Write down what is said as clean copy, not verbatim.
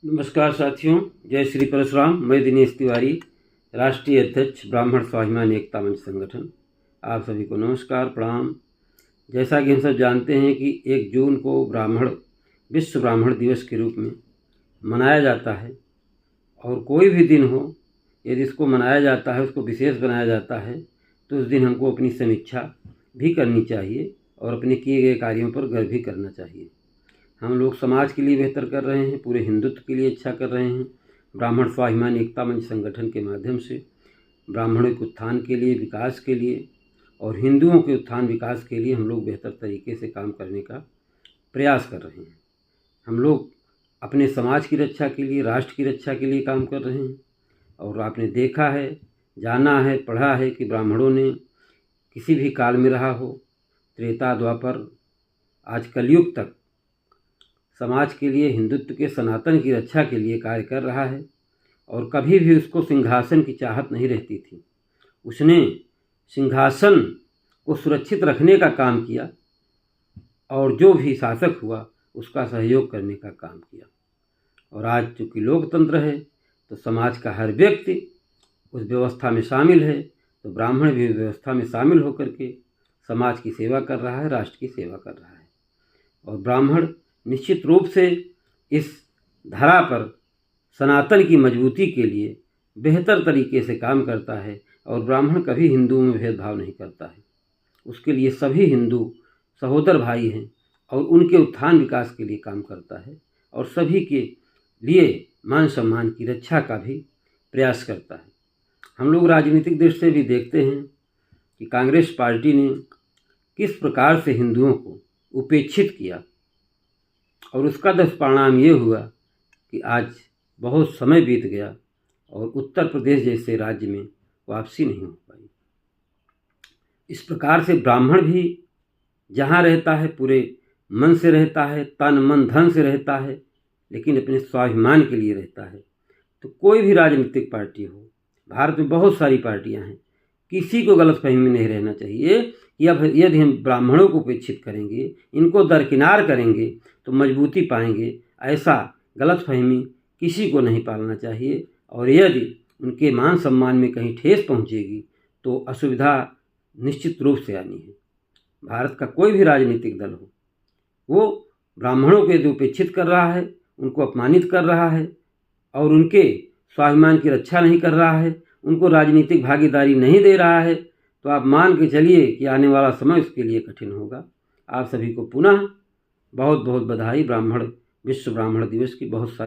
नमस्कार साथियों, जय श्री परशुराम। मैं दिनेश तिवारी, राष्ट्रीय अध्यक्ष ब्राह्मण स्वाभिमान एकता मंच संगठन। आप सभी को नमस्कार, प्रणाम। जैसा कि हम सब जानते हैं कि 1 जून को विश्व ब्राह्मण दिवस के रूप में मनाया जाता है। और कोई भी दिन हो, यदि इसको मनाया जाता है, उसको विशेष बनाया जाता है, तो उस दिन हमको अपनी समीक्षा भी करनी चाहिए और अपने किए गए कार्यों पर गर्व भी करना चाहिए। हम लोग समाज के लिए बेहतर कर रहे हैं, पूरे हिंदुत्व के लिए अच्छा कर रहे हैं। ब्राह्मण स्वाभिमान एकता मंच संगठन के माध्यम से ब्राह्मणों के उत्थान के लिए, विकास के लिए और हिंदुओं के उत्थान विकास के लिए हम लोग बेहतर तरीके से काम करने का प्रयास कर रहे हैं। हम लोग अपने समाज की रक्षा के लिए, राष्ट्र की रक्षा के लिए काम कर रहे हैं। और आपने देखा है, जाना है, पढ़ा है कि ब्राह्मणों ने किसी भी काल में रहा हो, त्रेता, द्वापर, आज कलयुग तक समाज के लिए, हिंदुत्व के सनातन की रक्षा के लिए कार्य कर रहा है। और कभी भी उसको सिंहासन की चाहत नहीं रहती थी। उसने सिंहासन को सुरक्षित रखने का काम किया और जो भी शासक हुआ उसका सहयोग करने का काम किया। और आज चूँकि लोकतंत्र है तो समाज का हर व्यक्ति उस व्यवस्था में शामिल है, तो ब्राह्मण भी व्यवस्था में शामिल होकर के समाज की सेवा कर रहा है, राष्ट्र की सेवा कर रहा है। और ब्राह्मण निश्चित रूप से इस धरा पर सनातन की मजबूती के लिए बेहतर तरीके से काम करता है। और ब्राह्मण कभी हिंदुओं में भेदभाव नहीं करता है। उसके लिए सभी हिंदू सहोदर भाई हैं और उनके उत्थान विकास के लिए काम करता है और सभी के लिए मान सम्मान की रक्षा का भी प्रयास करता है। हम लोग राजनीतिक दृष्टि से भी देखते हैं कि कांग्रेस पार्टी ने किस प्रकार से हिंदुओं को उपेक्षित किया और उसका दुष्परिणाम ये हुआ कि आज बहुत समय बीत गया और उत्तर प्रदेश जैसे राज्य में वापसी नहीं हो पाई। इस प्रकार से ब्राह्मण भी जहाँ रहता है पूरे मन से रहता है, तन मन धन से रहता है, लेकिन अपने स्वाभिमान के लिए रहता है। तो कोई भी राजनीतिक पार्टी हो, भारत में बहुत सारी पार्टियां हैं, किसी को गलतफहमी में नहीं रहना चाहिए कि अब यदि हम ब्राह्मणों को उपेक्षित करेंगे, इनको दरकिनार करेंगे तो मजबूती पाएंगे, ऐसा गलतफहमी किसी को नहीं पालना चाहिए। और यदि उनके मान सम्मान में कहीं ठेस पहुंचेगी तो असुविधा निश्चित रूप से आनी है। भारत का कोई भी राजनीतिक दल हो, वो ब्राह्मणों को यदि उपेक्षित कर रहा है, उनको अपमानित कर रहा है और उनके स्वाभिमान की रक्षा नहीं कर रहा है, उनको राजनीतिक भागीदारी नहीं दे रहा है, तो आप मान के चलिए कि आने वाला समय उसके लिए कठिन होगा। आप सभी को पुनः बहुत बहुत बधाई। विश्व ब्राह्मण दिवस की बहुत सारी